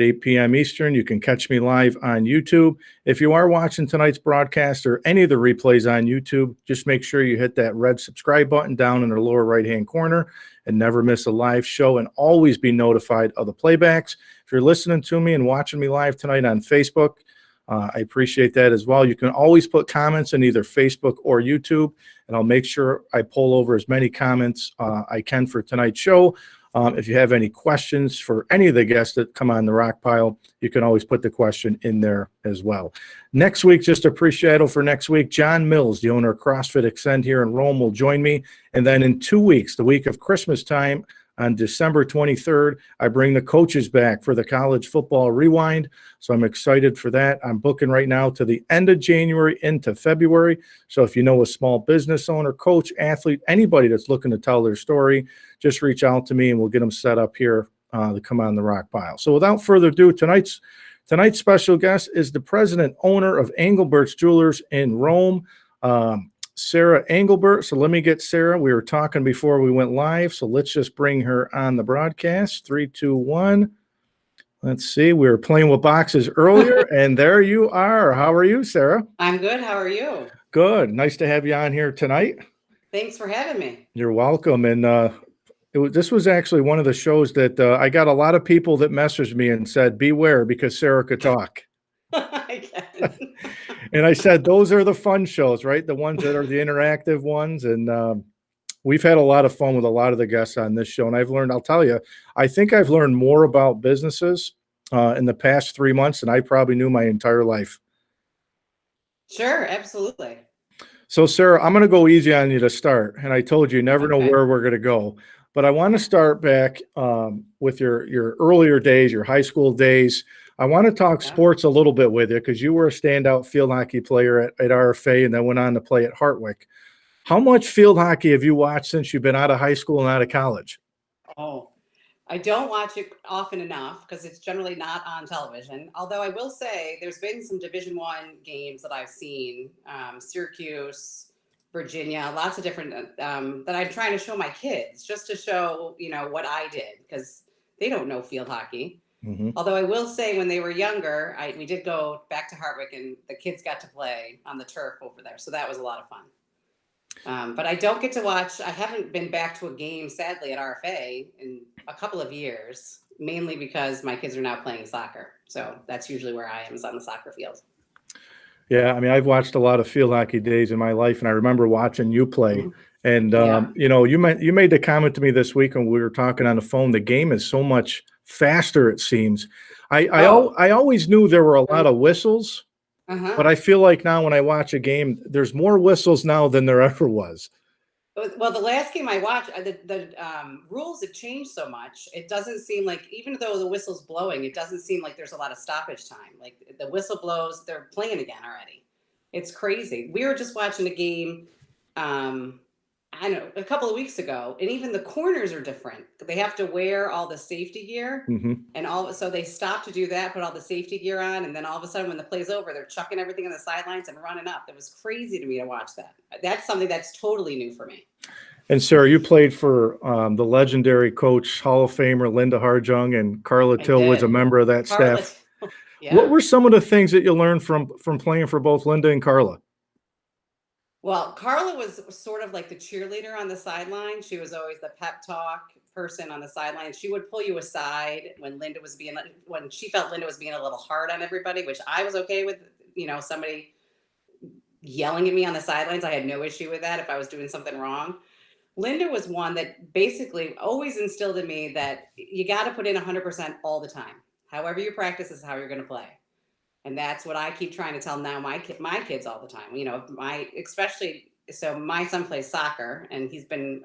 8 p.m. Eastern. You can catch me live on YouTube. If you are watching tonight's broadcast or any of the replays on YouTube, just make sure you hit that red subscribe button down in the lower right-hand corner and never miss a live show and always be notified of the playbacks. If you're listening to me and watching me live tonight on Facebook, I appreciate that as well. You can always put comments in either Facebook or YouTube, and I'll make sure I pull over as many comments I can for tonight's show. If you have any questions for any of the guests that come on the Rock Pile, you can always put the question in there as well. Next week, just a pre-shadow for next week, John Mills, the owner of CrossFit Extend here in Rome, will join me. And then in 2 weeks, the week of Christmas time, on December 23rd, I bring the coaches back for the College Football Rewind. So I'm excited for that. I'm booking right now to the end of January into February. So if you know a small business owner, coach, athlete, anybody that's looking to tell their story, just reach out to me and we'll get them set up here to come on the Rock Pile. So without further ado, tonight's special guest is the president owner of Engelbert's Jewelers in Rome, Sarah Engelbert. So let me get Sarah. We were talking before we went live, so let's just bring her on the broadcast. 3, 2, 1. Let's see. We were playing with boxes earlier, and there you are. How are you, Sarah? I'm good. How are you? Good. Nice to have you on here tonight. Thanks for having me. You're welcome. And this was actually one of the shows that I got a lot of people that messaged me and said, beware, because Sarah could talk. I can. And I said, those are the fun shows, right? The ones that are the interactive ones. And we've had a lot of fun with a lot of the guests on this show. And I'll tell you, I think I've learned more about businesses in the past 3 months than I probably knew my entire life. Sure, absolutely. So, Sarah, I'm going to go easy on you to start. And I told you never know where we're going to go. But I want to start back with your earlier days, your high school days. I want to talk sports a little bit with you because you were a standout field hockey player at RFA and then went on to play at Hartwick. How much field hockey have you watched since you've been out of high school and out of college? Oh, I don't watch it often enough because it's generally not on television. Although I will say there's been some Division I games that I've seen, Syracuse, Virginia, lots of different that I'm trying to show my kids just to show, what I did because they don't know field hockey. Mm-hmm. Although I will say when they were younger, we did go back to Hartwick and the kids got to play on the turf over there. So that was a lot of fun. But I don't get to watch. I haven't been back to a game, sadly, at RFA in a couple of years, mainly because my kids are now playing soccer. So that's usually where I am, is on the soccer field. Yeah, I mean, I've watched a lot of field hockey days in my life, and I remember watching you play. Mm-hmm. And, you made the comment to me this week when we were talking on the phone, the game is so much faster, it seems. I always knew there were a lot of whistles, but I feel like now when I watch a game, there's more whistles now than there ever was. Well, the last game I watched, the rules have changed so much. It doesn't seem like, even though the whistle's blowing, it doesn't seem like there's a lot of stoppage time. Like the whistle blows, they're playing again already. It's crazy. We were just watching a game, a couple of weeks ago, and even the corners are different. They have to wear all the safety gear, and so they stop to do that, put all the safety gear on, and then all of a sudden when the play's over, they're chucking everything on the sidelines and running up. It was crazy to me to watch that. That's something that's totally new for me. And Sarah, you played for the legendary coach, Hall of Famer Linda Harjung, and Carla Till was a member of that staff. Yeah. What were some of the things that you learned from playing for both Linda and Carla? Well, Carla was sort of like the cheerleader on the sideline. She was always the pep talk person on the sideline. She would pull you aside when she felt Linda was being a little hard on everybody, which I was okay with, somebody yelling at me on the sidelines. I had no issue with that if I was doing something wrong. Linda was one that basically always instilled in me that you got to put in 100% all the time. However you practice is how you're going to play. And that's what I keep trying to tell now my kids all the time. My son plays soccer, and he's been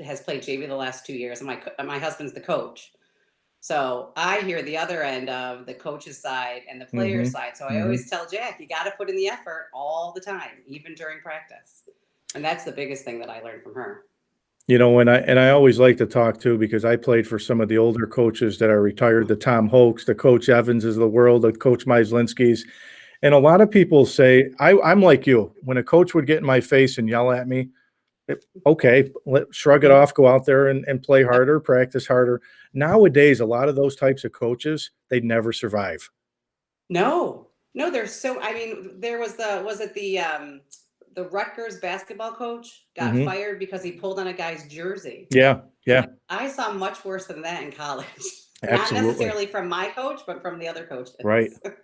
has played JV the last 2 years, and my husband's the coach. So I hear the other end of the coach's side and the player's side. So I always tell Jack, you got to put in the effort all the time, even during practice. And that's the biggest thing that I learned from her. And I always like to talk too, because I played for some of the older coaches that are retired, the Tom Hoax, the Coach Evanses of the world, the Coach Myslinski's. And a lot of people say, I'm like you. When a coach would get in my face and yell at me, Okay, shrug it off, go out there and play harder, practice harder. Nowadays, a lot of those types of coaches, they never survive. No, no, there's so I mean, there was the Rutgers basketball coach got Mhm. fired because he pulled on a guy's jersey. Yeah, I'm yeah, like, I saw much worse than that in college. Not absolutely. necessarily from my coach, but from the other Right. coaches.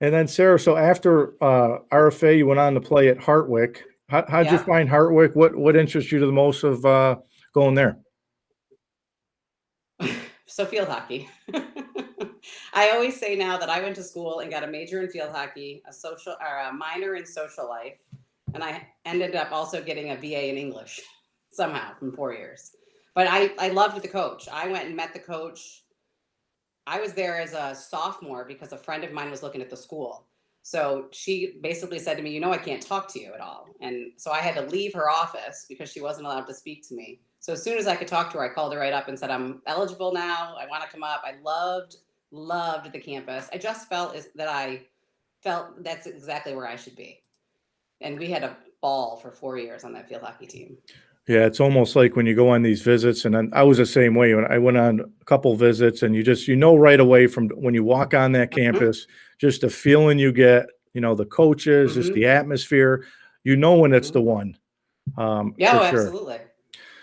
And then Sarah, so after, RFA, you went on to play at Hartwick. How'd you Yep. find Hartwick? What interests you the most of, going there? So field hockey. I always say now that I went to school and got a major in field hockey, a social or a minor in social life, and I ended up also getting a BA in English somehow from 4 years. But I loved the coach. I went and met the coach. I was there as a sophomore because a friend of mine was looking at the school. So she basically said to me, I can't talk to you at all. And so I had to leave her office because she wasn't allowed to speak to me. So as soon as I could talk to her, I called her right up and said, I'm eligible now. I want to come up. I loved the campus. I just that I felt that's exactly where I should be. And we had a ball for 4 years on that field hockey team. Yeah, it's almost like when you go on these visits, and then I was the same way when I went on a couple visits, and right away from when you walk on that Mhm. campus, just the feeling you get, the coaches, just Mhm. the atmosphere, when it's the Mhm. one, Yeah, for oh, sure. absolutely.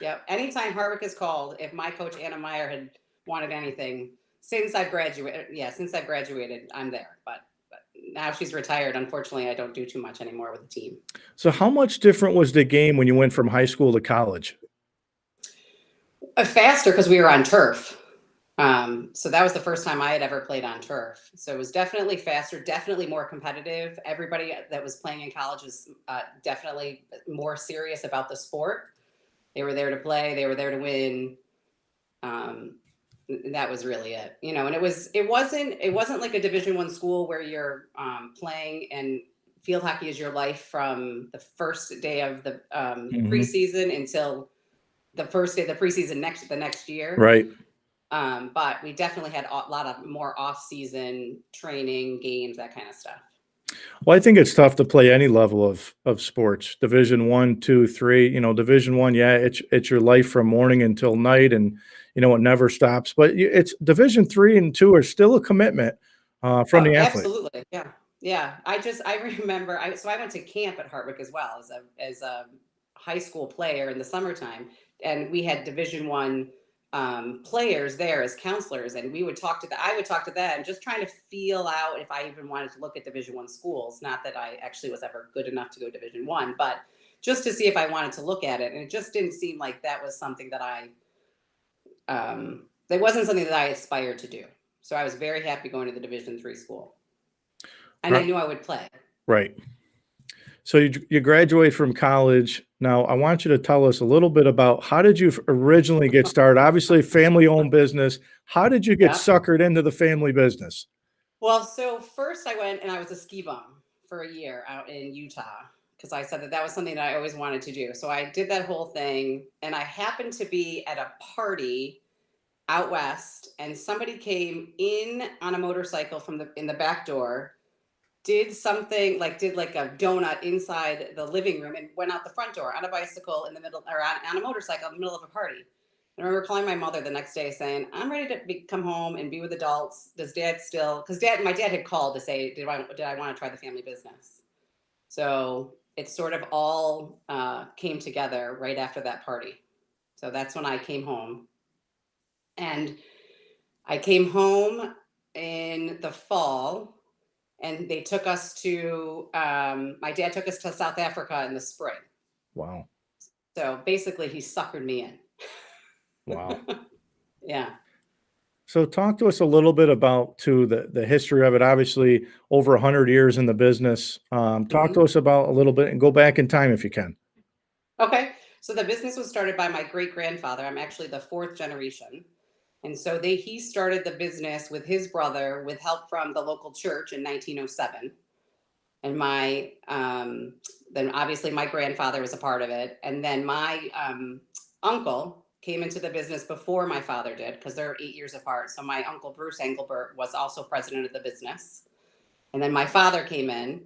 Yeah. Anytime Harvick is called, if my coach Anna Meyer had wanted anything since I've graduated, I'm there. But now she's retired. Unfortunately, I don't do too much anymore with the team. So how much different was the game when you went from high school to college? Faster because we were on turf. So that was the first time I had ever played on turf. So it was definitely faster, definitely more competitive. Everybody that was playing in college was definitely more serious about the sport. They were there to play. They were there to win. Um, that was really it, and it wasn't like a Division I school where you're playing and field hockey is your life from the first day of the Mhm. preseason until the first day of the preseason the next year. Right. But we definitely had a lot of more off-season training, games, that kind of stuff. Well, I think it's tough to play any level of sports, Division 1, 2, 3. Division 1, yeah, it's your life from morning until night, and it never stops. But it's Division 3 and 2 are still a commitment, from Oh, the athlete. absolutely. Yeah. Yeah. I remember I went to camp at Hartwick as well as a high school player in the summertime. And we had Division I players there as counselors. And I would talk to them just trying to feel out if I even wanted to look at Division I schools. Not that I actually was ever good enough to go Division I, but just to see if I wanted to look at it. And it just didn't seem like that was something that wasn't something that I aspired to do. So I was very happy going to the Division III school, and I Right. knew I would play. Right. So you graduate from college. Now, I want you to tell us a little bit about how did you originally get started? Obviously, family-owned business. How did you get Yeah. suckered into the family business? Well, so first I went and I was a ski bum for a year out in Utah because I said that was something that I always wanted to do. So I did that whole thing, and I happened to be at a party out west, and somebody came in on a motorcycle from the back door, did like a donut inside the living room and went out the front door on a bicycle in the middle or on a motorcycle in the middle of a party. And I remember calling my mother the next day saying, I'm ready to come home and be with adults. Does dad still, because my dad had called to say, did I want to try the family business? So it sort of all came together right after that party. So that's when I came home. And I came home in the fall, and my dad took us to South Africa in the spring. Wow. So basically, he suckered me in. Wow. Yeah. So talk to us a little bit about too the history of it. Obviously, over 100 years in the business. Talk to Hmm. us about a little bit and go back in time if you can. Okay. So the business was started by my great grandfather. I'm actually the fourth generation. And so he started the business with his brother with help from the local church in 1907. And then obviously my grandfather was a part of it. And then my uncle came into the business before my father did because they're 8 years apart. So my uncle Bruce Engelbert was also president of the business. And then my father came in,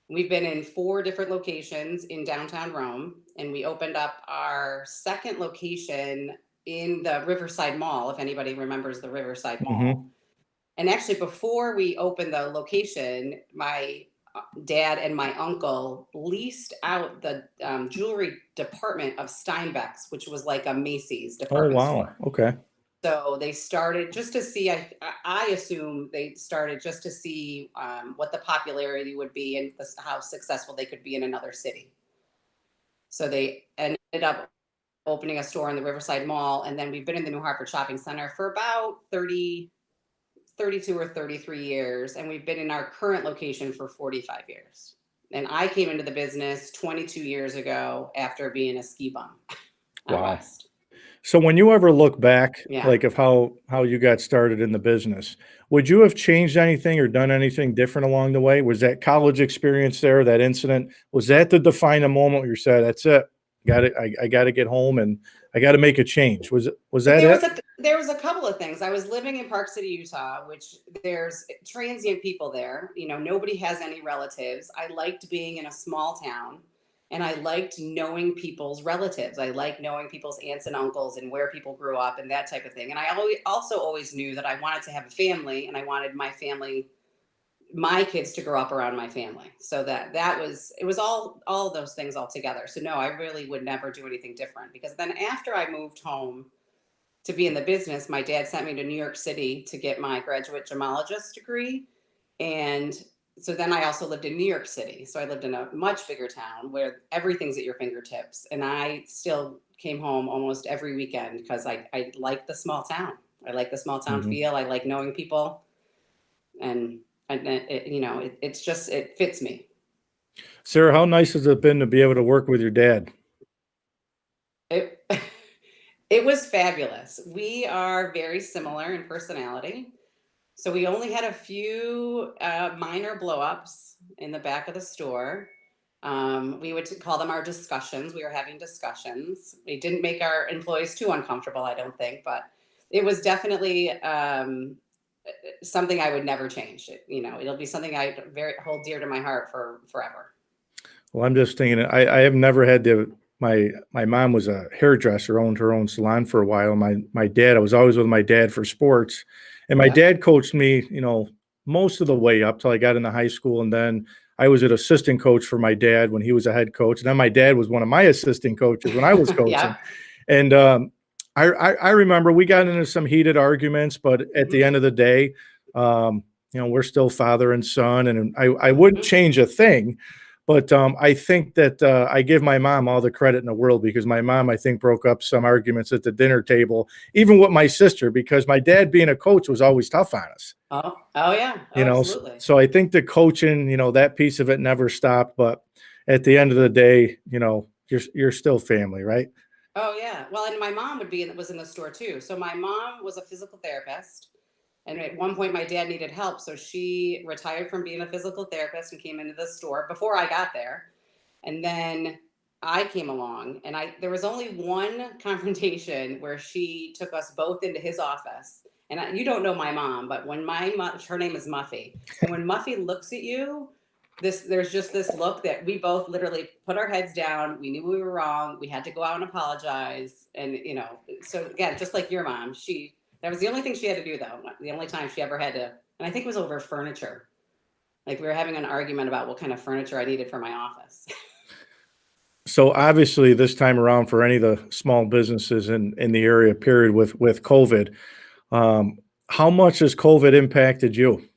We've been in 4 different locations in downtown Rome, and we opened up our second location in the Riverside Mall, if anybody remembers the Riverside Mall. Hmm. And actually, before we opened the location, my dad and my uncle leased out the jewelry department of Steinbeck's, which was like a Macy's Oh, department wow. store. Okay. So they started just to see. I assume they started just to see what the popularity would be and how successful they could be in another city. So they ended up opening a store in the Riverside Mall, and then we've been in the New Hartford Shopping Center for about 32 or 33 years, and we've been in our current location for 45 years. And I came into the business 22 years ago after being a ski bum out Wow. west. So when you ever look back, Yeah. like of how you got started in the business, would you have changed anything or done anything different along the way? Was that college experience there, that incident, was that the defining moment where you said, "That's it, got it, I got to get home and I got to make a change"? Was that it? There was a couple of things. I was living in Park City, Utah, which there's transient people there. You know, nobody has any relatives. I liked being in a small town, and I liked knowing people's relatives. I liked knowing people's aunts and uncles and where people grew up and that type of thing. And I always knew that I wanted to have a family, and I wanted my kids to grow up around my family. So it was all those things all together. So no, I really would never do anything different, because then after I moved home to be in the business, my dad sent me to New York City to get my graduate gemologist degree. And so then I also lived in New York City. So I lived in a much bigger town where everything's at your fingertips. And I still came home almost every weekend because I like the small town. I like the small town Mhm. feel. I like knowing people. And it's just, it fits me. Sarah, how nice has it been to be able to work with your dad? It, it was fabulous. We are very similar in personality. So we only had a few minor blowups in the back of the store. We would call them our discussions. We were having discussions. We didn't make our employees too uncomfortable, I don't think, but it was definitely something I would never change. It'll be something I very hold dear to my heart for forever. Well, I'm just thinking, I have never had my mom was a hairdresser, owned her own salon for a while. My dad, I was always with my dad for sports, and my Yep. dad coached me, most of the way up till I got into high school, and then I was an assistant coach for my dad when he was a head coach, and then my dad was one of my assistant coaches when I was coaching, Yep. and I remember we got into some heated arguments, but at the Hmm. end of the day, we're still father and son, and I wouldn't Hmm. change a thing. But I think that I give my mom all the credit in the world, because my mom, I think, broke up some arguments at the dinner table, even with my sister, because my dad, being a coach, was always tough on us. Oh yeah. Oh, absolutely. So I think the coaching, that piece of it never stopped. But at the end of the day, you're still family, right? Oh yeah. Well, and my mom was in the store too. So my mom was a physical therapist. And at one point, my dad needed help. So she retired from being a physical therapist and came into the store before I got there. And then I came along, and there was only one confrontation where she took us both into his office. And you don't know my mom, but when her name is Muffy. And when Muffy looks at you, there's just this look that we both literally put our heads down. We knew we were wrong. We had to go out and apologize. And, so again, just like your mom, that was the only thing she had to do, though. The only time she ever had to, and I think it was over furniture. Like, we were having an argument about what kind of furniture I needed for my office. So obviously, this time around, for any of the small businesses in the area, period, with COVID, um, how much has COVID impacted you?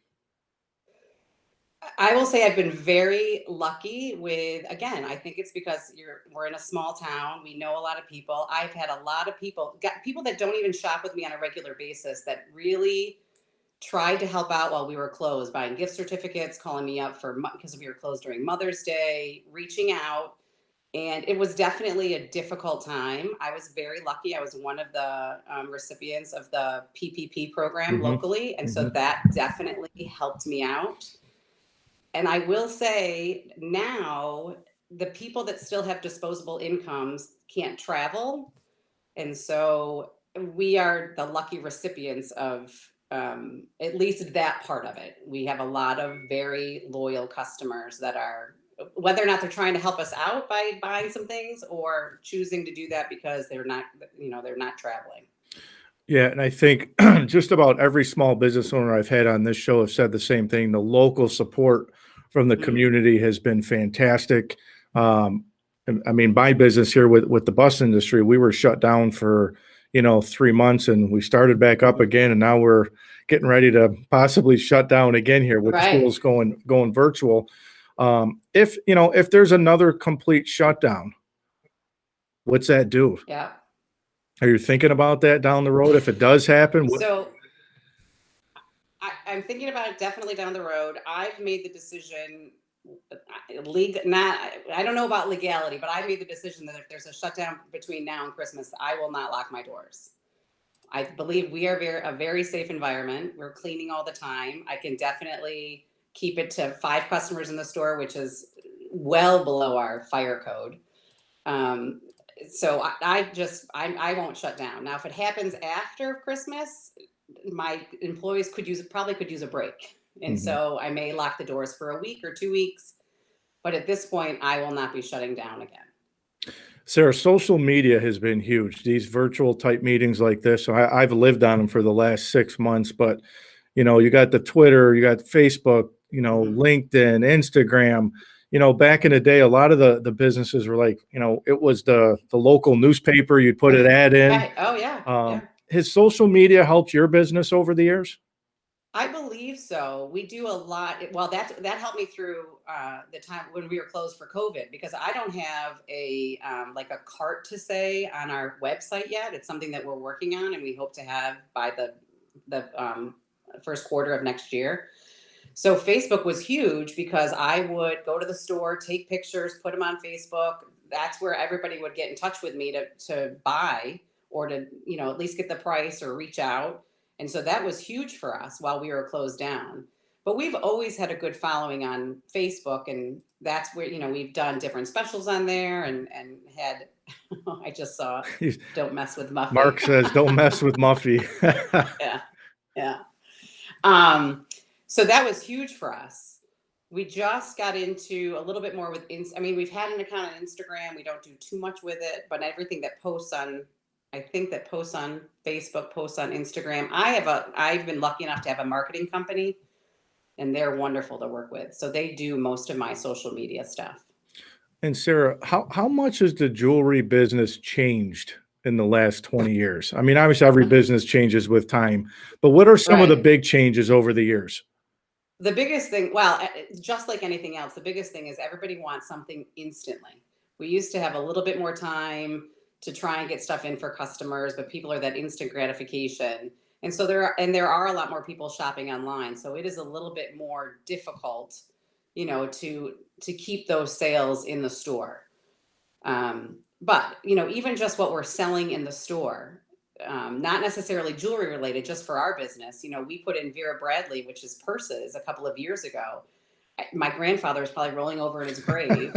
I will say I've been very lucky with, again, I think it's because we're in a small town. We know a lot of people. I've had a lot of people that don't even shop with me on a regular basis that really tried to help out while we were closed, buying gift certificates, calling me up because we were closed during Mother's Day, reaching out. And it was definitely a difficult time. I was very lucky. I was one of the recipients of the PPP program Hmm. locally. And so Hmm. that definitely helped me out. And I will say now, the people that still have disposable incomes can't travel. And so we are the lucky recipients of at least that part of it. We have a lot of very loyal customers that are whether or not they're trying to help us out by buying some things or choosing to do that because they're not, they're not traveling. Yeah, and I think just about every small business owner I've had on this show have said the same thing. The local support from the Mhm. community has been fantastic. And I mean, my business here with the bus industry, we were shut down for 3 months, and we started back up again, and now we're getting ready to possibly shut down again here with the Right. schools going virtual. If there's another complete shutdown, what's that do? Yeah. Are you thinking about that down the road if it does happen? So I'm thinking about it definitely down the road. I've made the decision, I don't know about legality, but I made the decision that if there's a shutdown between now and Christmas, I will not lock my doors. I believe we are a very safe environment. We're cleaning all the time. I can definitely keep it to 5 customers in the store, which is well below our fire code. Um, so I won't shut down. Now, if it happens after Christmas, my employees probably could use a break. And Mhm. so I may lock the doors for a week or 2 weeks, but at this point I will not be shutting down again. Sarah, social media has been huge. These virtual type meetings like this. So I've lived on them for the last 6 months, but you got the Twitter, you got Facebook, Mhm. LinkedIn, Instagram. Back in the day, a lot of the businesses were like, it was the local newspaper. You'd put an ad in. Right. Oh yeah. Yeah. Has social media helped your business over the years? I believe so. We do a lot. Well, that helped me through the time when we were closed for COVID, because I don't have a like a cart to say on our website yet. It's something that we're working on, and we hope to have by the first quarter of next year. So Facebook was huge because I would go to the store, take pictures, put them on Facebook. That's where everybody would get in touch with me to buy, or to, at least get the price or reach out. And so that was huge for us while we were closed down. But we've always had a good following on Facebook, and that's where, we've done different specials on there, and had I just saw "Don't mess with Muffy." Mark says, "Don't mess with Muffy." Yeah. Yeah. Um, so that was huge for us. We just got into a little bit more with I mean, we've had an account on Instagram. We don't do too much with it, but everything that posts on, I think that posts on Facebook, posts on Instagram. I've been lucky enough to have a marketing company, and they're wonderful to work with. So they do most of my social media stuff. And Sarah, how much has the jewelry business changed in the last 20 years? I mean, obviously every business changes with time, but what are some of the Right. big changes over the years? The biggest thing, well, just like anything else, the biggest thing is everybody wants something instantly. We used to have a little bit more time to try and get stuff in for customers, but people are that instant gratification. And so there are a lot more people shopping online. So it is a little bit more difficult, to keep those sales in the store. But even just what we're selling in the store, not necessarily jewelry related, just for our business. We put in Vera Bradley, which is purses, a couple of years ago. My grandfather is probably rolling over in his grave,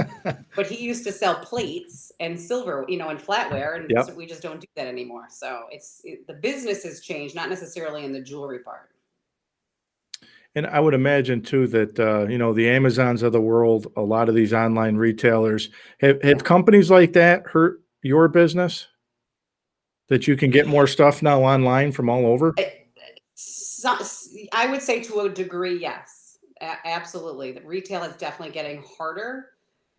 but he used to sell plates and silver, and flatware, and so Yep. we just don't do that anymore. So the business has changed, not necessarily in the jewelry part. And I would imagine too that the Amazons of the world, a lot of these online retailers, have Yeah. companies like that hurt your business? That you can get more stuff now online from all over? So, I would say to a degree, yes, absolutely. The retail is definitely getting harder.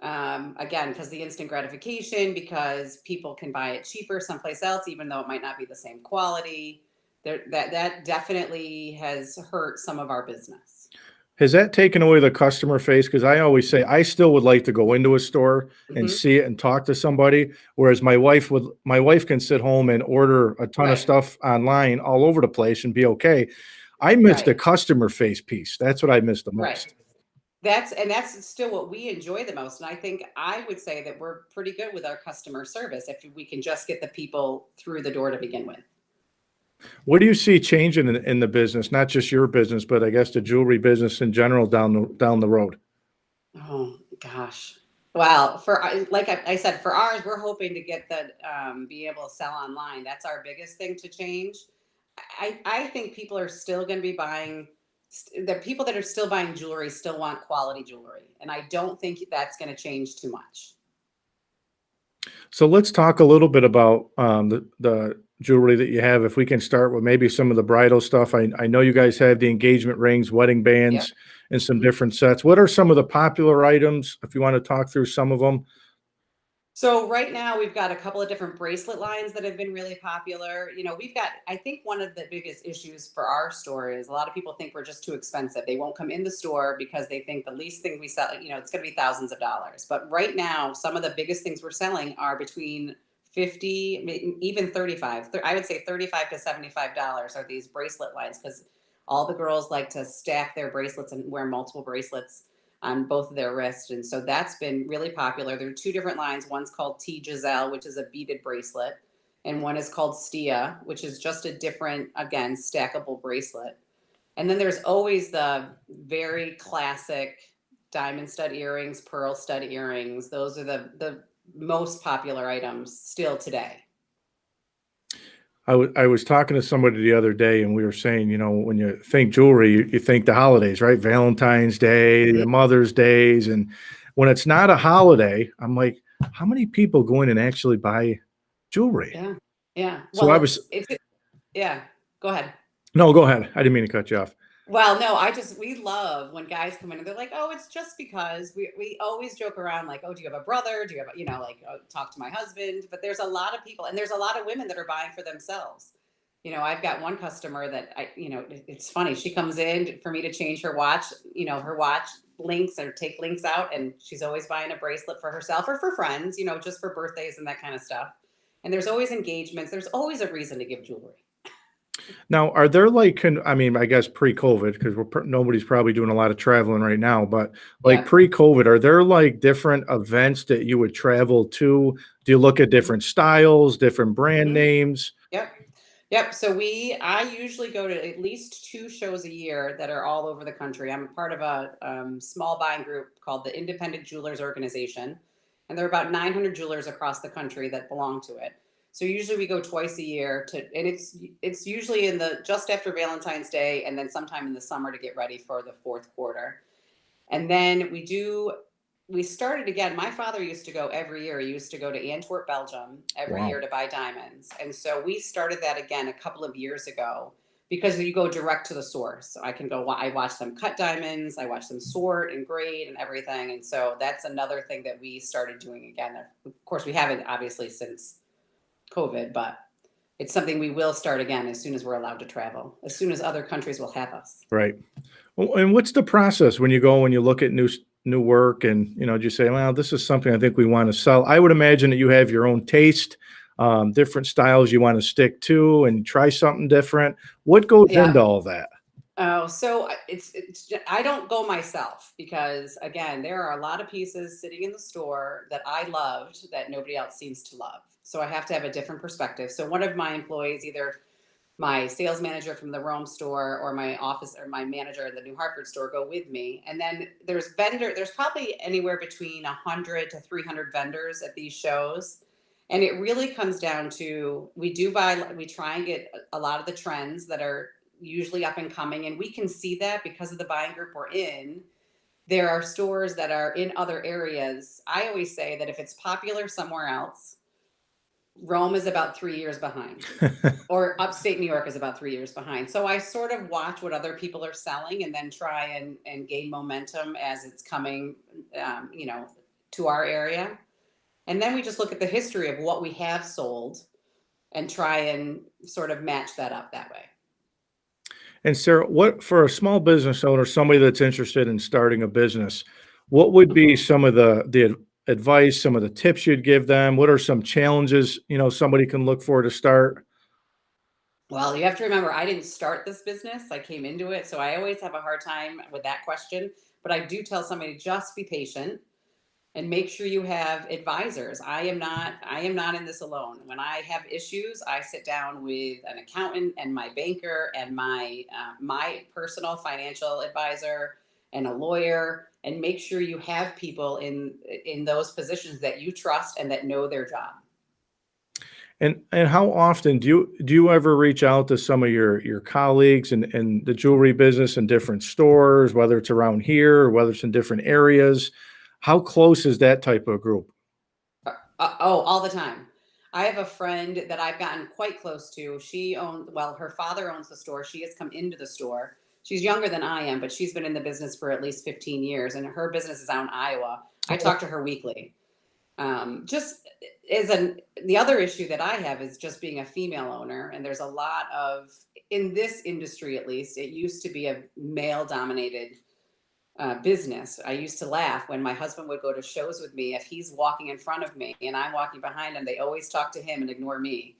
Again, because the instant gratification, because people can buy it cheaper someplace else, even though it might not be the same quality. That definitely has hurt some of our business. Has that taken away the customer face? Because I always say I still would like to go into a store and Hmm. see it and talk to somebody, whereas my wife can sit home and order a ton of Right, stuff online all over the place and be okay. I miss the right, customer face piece. That's what I miss the right. most. That's still what we enjoy the most. And I would say that we're pretty good with our customer service if we can just get the people through the door to begin with. What do you see changing in the business, not just your business, but I guess the jewelry business in general down the road? Oh gosh. Well, like I said, for ours, we're hoping to get be able to sell online. That's our biggest thing to change. I think people are still going to be buying the people that are still buying jewelry still want quality jewelry. And I don't think that's going to change too much. So let's talk a little bit about the jewelry that you have. If we can start with maybe some of the bridal stuff. I know you guys have the engagement rings, wedding Yep. bands, and some Mhm. different sets. What are some of the popular items? If you want to talk through some of them. So right now we've got a couple of different bracelet lines that have been really popular. We've got, I think one of the biggest issues for our store is a lot of people think we're just too expensive. They won't come in the store because they think the least thing we sell, it's going to be thousands of dollars. But right now, some of the biggest things we're selling are between 50, even 35. I would say 35 to $75 are these bracelet lines because all the girls like to stack their bracelets and wear multiple bracelets on both of their wrists. And so that's been really popular. There are two different lines. One's called T Giselle, which is a beaded bracelet, and one is called Stia, which is just a different, again, stackable bracelet. And then there's always the very classic diamond stud earrings, pearl stud earrings. Those are the most popular items still today. I was talking to somebody the other day, and we were saying, when you think jewelry, you think the holidays, right? Valentine's Day, Mhm. the Mother's Days, and when it's not a holiday, I'm like, how many people go in and actually buy jewelry? Yeah. Yeah. So I Well, was, yeah. Go ahead. no, go ahead. I didn't mean to cut you off. Well, no, we love when guys come in and they're like, "Oh, it's just because." We always joke around like, "Oh, do you have a brother? Do you have like, oh, talk to my husband?" But there's a lot of people, and there's a lot of women that are buying for themselves. I've got one customer that it's funny. She comes in for me to change her watch, her watch links or take links out, and she's always buying a bracelet for herself or for friends, just for birthdays and that kind of stuff. And there's always engagements. There's always a reason to give jewelry. Now, are there like, I mean, I guess pre-COVID, because nobody's probably doing a lot of traveling right now, but like Yeah. pre-COVID, are there like different events that you would travel to? Do you look at different styles, different brand Hmm. names? Yep. Yep. So I usually go to at least two shows a year that are all over the country. I'm part of a small buying group called the Independent Jewelers Organization, and there are about 900 jewelers across the country that belong to it. So usually we go twice a year and it's usually in the just after Valentine's Day, and then sometime in the summer to get ready for the fourth quarter. And then we started again. My father used to go every year. He used to go to Antwerp, Belgium every Wow. year to buy diamonds. And so we started that again a couple of years ago because you go direct to the source. So I watch them cut diamonds, I watch them sort and grade and everything. And so that's another thing that we started doing again. Of course, we haven't obviously since COVID, but it's something we will start again as soon as we're allowed to travel, as soon as other countries will have us. Right. Well, and what's the process when you go and you look at new work and do you say, well, this is something I think we want to sell? I would imagine that you have your own taste, different styles you want to stick to and try something different. What goes Yeah. into all that? Oh, so I don't go myself because again, there are a lot of pieces sitting in the store that I loved that nobody else seems to love. So I have to have a different perspective. So one of my employees, either my sales manager from the Rome store or my office or my manager in the New Hartford store go with me. And then there's probably anywhere between 100 to 300 vendors at these shows. And it really comes down to we try and get a lot of the trends that are usually up and coming. And we can see that because of the buying group we're in. There are stores that are in other areas. I always say that if it's popular somewhere else, Rome is about 3 years behind, or upstate New York is about 3 years behind. So I sort of watch what other people are selling and then try and gain momentum as it's coming, to our area. And then we just look at the history of what we have sold and try and sort of match that up that way. And Sarah, what for a small business owner, somebody that's interested in starting a business, what would be Mhm. some of the advice, some of the tips you'd give them? What are some challenges, somebody can look for to start? Well, you have to remember, I didn't start this business. I came into it. So I always have a hard time with that question. But I do tell somebody just be patient and make sure you have advisors. I am not in this alone. When I have issues, I sit down with an accountant and my banker and my personal financial advisor and a lawyer, and make sure you have people in those positions that you trust and that know their job. And how often do you ever reach out to some of your colleagues in the jewelry business in different stores, whether it's around here or whether it's in different areas? How close is that type of group? Oh, all the time. I have a friend that I've gotten quite close to. Well, her father owns the store. She has come into the store. She's younger than I am, but she's been in the business for at least 15 years, and her business is out in Iowa. I talk to her weekly. Just as the other issue that I have is just being a female owner, and there's a lot of, in this industry at least, it used to be a male dominated business. I used to laugh when my husband would go to shows with me. If he's walking in front of me and I'm walking behind him, they always talk to him and ignore me.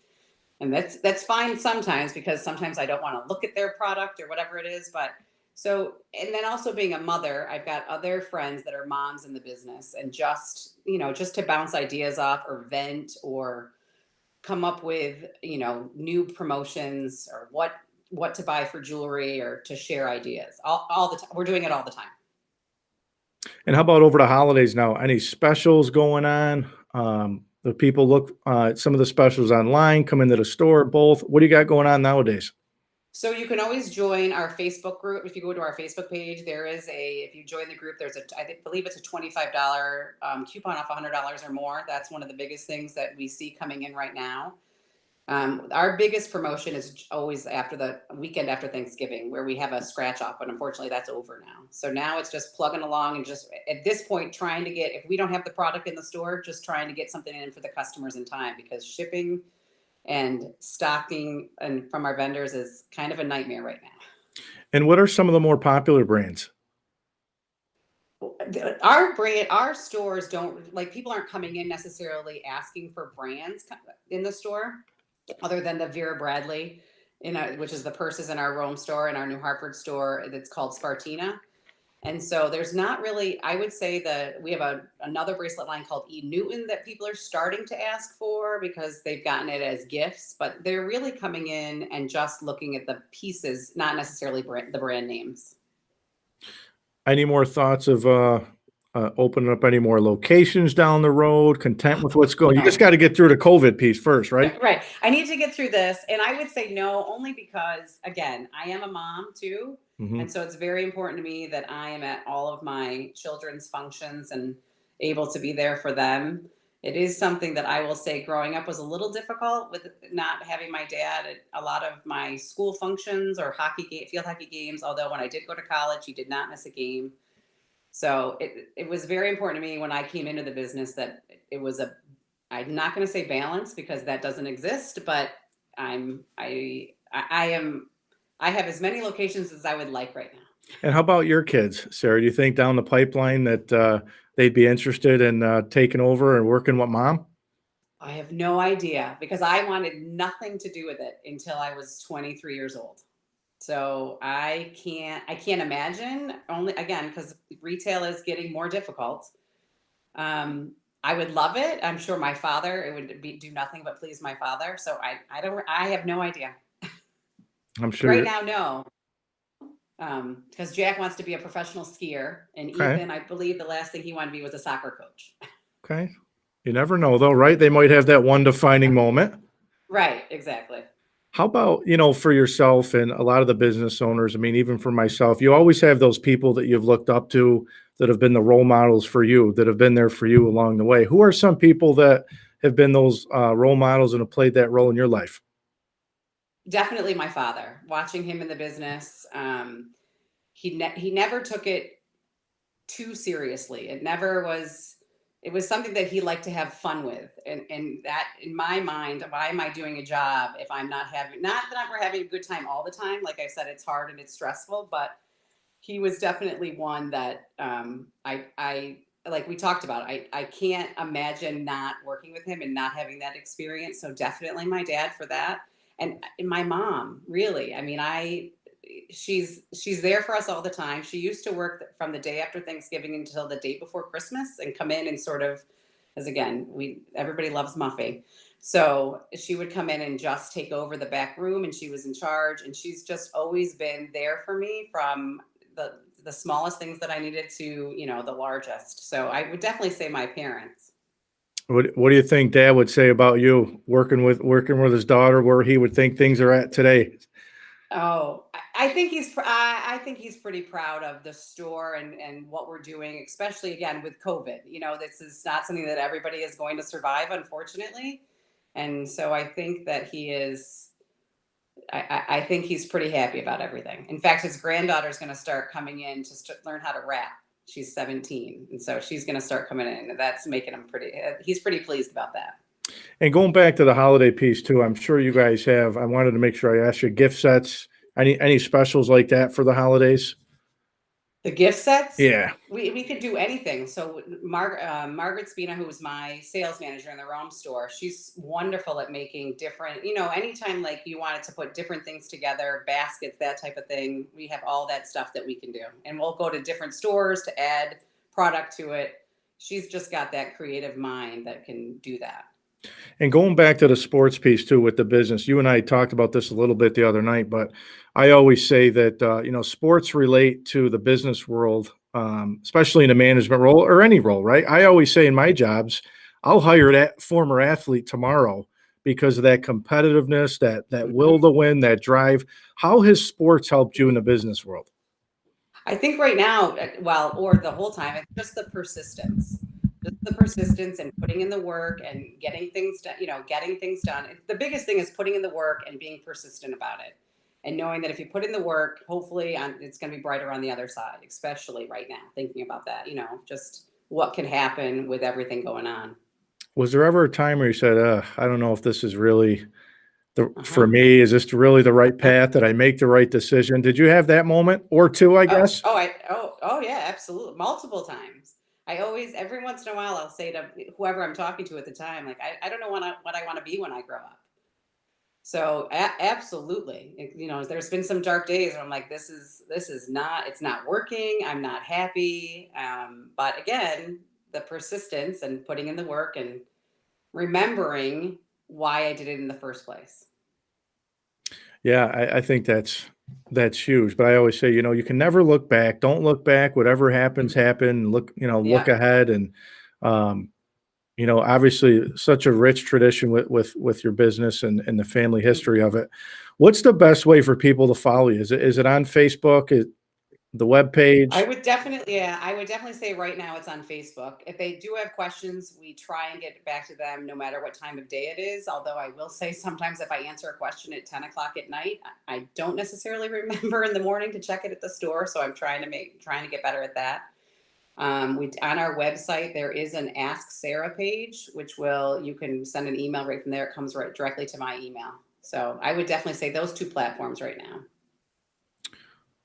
And that's fine sometimes, because sometimes I don't want to look at their product or whatever it is. But so, and then also being a mother, I've got other friends that are moms in the business, and just to bounce ideas off or vent or come up with, new promotions or what to buy for jewelry or to share ideas all the time. We're doing it all the time. And how about over the holidays now? Any specials going on? The people look at some of the specials online, come into the store, both. What do you got going on nowadays? So you can always join our Facebook group. If you go to our Facebook page, if you join the group, believe it's a $25 coupon off $100 or more. That's one of the biggest things that we see coming in right now. Our biggest promotion is always after the weekend after Thanksgiving, where we have a scratch off, but unfortunately that's over now. So now it's just plugging along and just at this point trying to get, if we don't have the product in the store, just trying to get something in for the customers in time, because shipping and stocking and from our vendors is kind of a nightmare right now. And what are some of the more popular brands? Our stores don't, like, people aren't coming in necessarily asking for brands in the store, other than the Vera Bradley, which is the purses in our Rome store and our New Hartford store that's called Spartina. And so there's not really, I would say that we have another bracelet line called E. Newton that people are starting to ask for because they've gotten it as gifts, but they're really coming in and just looking at the pieces, not necessarily the brand names. Any more thoughts of opening up any more locations down the road? Content with what's going? You just No. got to get through the COVID piece first, right? Right. I need to get through this. And I would say no, only because, again, I am a mom too. Hmm. And so it's very important to me that I am at all of my children's functions and able to be there for them. It is something that I will say growing up was a little difficult with not having my dad at a lot of my school functions or field hockey games. Although when I did go to college, he did not miss a game. So it was very important to me when I came into the business that it was I'm not going to say balance because that doesn't exist, but I am, I have as many locations as I would like right now. And how about your kids, Sarah? Do you think down the pipeline that they'd be interested in taking over and working with mom? I have no idea because I wanted nothing to do with it until I was 23 years old. So I can't imagine, only again because retail is getting more difficult. I would love it. I'm sure my father, it would do nothing but please my father. So I have no idea. I'm sure Right you're now, no. Because Jack wants to be a professional skier, and okay. Ethan, I believe the last thing he wanted to be was a soccer coach. Okay. You never know though, right? They might have that one defining moment. Right, exactly. How about, for yourself and a lot of the business owners? I mean, even for myself, you always have those people that you've looked up to that have been the role models for you, that have been there for you along the way. Who are some people that have been those role models and have played that role in your life? Definitely my father. Watching him in the business, he never took it too seriously. It was something that he liked to have fun with. And that in my mind, why am I doing a job if I'm not that we're having a good time all the time. Like I said, it's hard and it's stressful, but he was definitely one that I like we talked about. I can't imagine not working with him and not having that experience. So definitely my dad for that. And my mom, really. I mean, she's there for us all the time. She used to work from the day after Thanksgiving until the day before Christmas and come in and sort of, as again, everybody loves Muffy. So she would come in and just take over the back room, and she was in charge, and she's just always been there for me from the smallest things that I needed to, the largest. So I would definitely say my parents. What do you think Dad would say about you working with his daughter, where he would think things are at today? Oh, I think I think he's pretty proud of the store and what we're doing, especially again with COVID. You know, this is not something that everybody is going to survive, unfortunately. And so I think that he is. I think he's pretty happy about everything. In fact, his granddaughter's going to start coming in to learn how to rap. She's 17, and so she's going to start coming in, and that's making him pretty. He's pretty pleased about that. And going back to the holiday piece too, I'm sure you guys have. I wanted to make sure I asked you gift sets, any specials like that for the holidays. The gift sets, Yeah. we could do anything. So Margaret Spina, who was my sales manager in the Rome store, she's wonderful at making different, anytime like you wanted to put different things together, baskets, that type of thing, we have all that stuff that we can do. And we'll go to different stores to add product to it. She's just got that creative mind that can do that. And going back to the sports piece too with the business, you and I talked about this a little bit the other night, but I always say that sports relate to the business world, especially in a management role or any role, right? I always say in my jobs, I'll hire that former athlete tomorrow because of that competitiveness, that will to win, that drive. How has sports helped you in the business world? I think right now, well, or the whole time, it's just the persistence. Just the persistence and putting in the work and getting things done, getting things done. The biggest thing is putting in the work and being persistent about it. And knowing that if you put in the work, hopefully it's going to be brighter on the other side, especially right now, thinking about that, just what can happen with everything going on. Was there ever a time where you said, I don't know if this is really for Uh-huh. me, is this really the right path? Did I make the right decision? Did you have that moment or two, I guess? Oh, yeah, absolutely. Multiple times. I always, every once in a while, I'll say to whoever I'm talking to at the time, like, I don't know what I want to be when I grow up. So absolutely, there's been some dark days where I'm like, this is not, it's not working. I'm not happy. But again, the persistence and putting in the work and remembering why I did it in the first place. Yeah, I think that's huge. But I always say, you can never look back. Don't look back. Whatever happens, happen. Look Yeah. ahead. And um, obviously such a rich tradition with your business and the family history of it. What's the best way for people to follow you? Is it on Facebook? Is the web I page? would definitely, yeah, I would definitely say right now it's on Facebook. If they do have questions, we try and get back to them no matter what time of day it is. Although I will say sometimes if I answer a question at 10 o'clock at night, I don't necessarily remember in the morning to check it at the store. So I'm trying to get better at that. We on our website there is an Ask Sarah page, which you can send an email right from there. It comes right directly to my email. So I would definitely say those two platforms right now.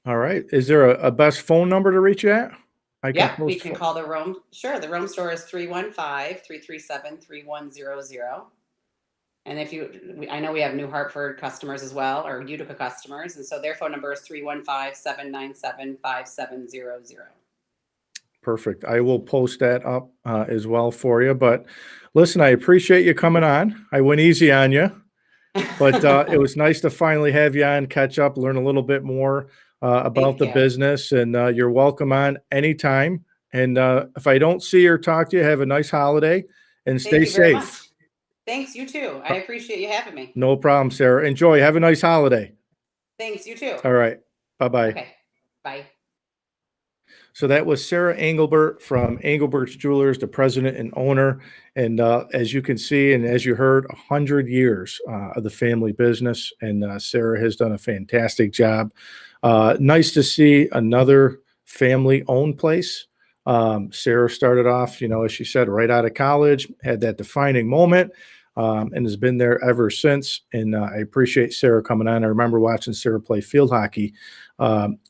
All right. Is there a best phone number to reach you at? I can Yep, we post. can call the Rome. Sure, the Rome store is 315-337-3100. And I know we have New Hartford customers as well, or Utica customers, and so their phone number is 315-797-5700. Perfect. I will post that up as well for you. But listen, I appreciate you coming on. I went easy on you, but it was nice to finally have you on, catch up, learn a little bit more about Thank the you. business. And you're welcome on anytime. And if I don't see or talk to you, have a nice holiday and Thank stay you very safe. much. Thanks, you too. I appreciate you having me. No problem, Sarah. Enjoy. Have a nice holiday. Thanks, you too. All right. Bye-bye. Okay, bye. So that was Sarah Engelbert from Engelbert's Jewelers, the president and owner. And as you can see, and as you heard, 100 years of the family business. And Sarah has done a fantastic job. Nice to see another family-owned place. Sarah started off, as she said, right out of college, had that defining moment, and has been there ever since. And I appreciate Sarah coming on. I remember watching Sarah play field hockey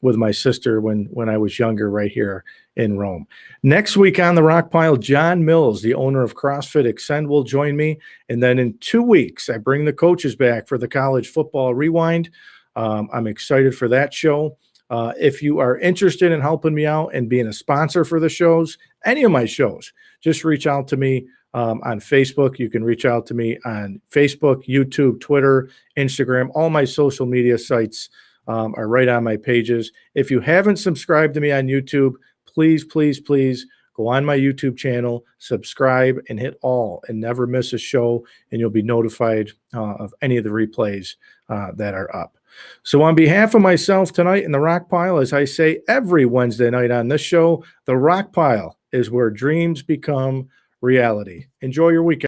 with my sister when I was younger right here in Rome. Next week on the Rock Pile, John Mills, the owner of CrossFit Extend, will join me. And then in 2 weeks, I bring the coaches back for the College Football Rewind. I'm excited for that show. If you are interested in helping me out and being a sponsor for the shows, any of my shows, just reach out to me on Facebook. You can reach out to me on Facebook, YouTube, Twitter, Instagram. All my social media sites are right on my pages. If you haven't subscribed to me on YouTube, please, please, please go on my YouTube channel, subscribe, and hit all, and never miss a show, and you'll be notified of any of the replays that are up. So on behalf of myself tonight in the Rock Pile, as I say every Wednesday night on this show, the Rock Pile is where dreams become reality. Enjoy your weekend.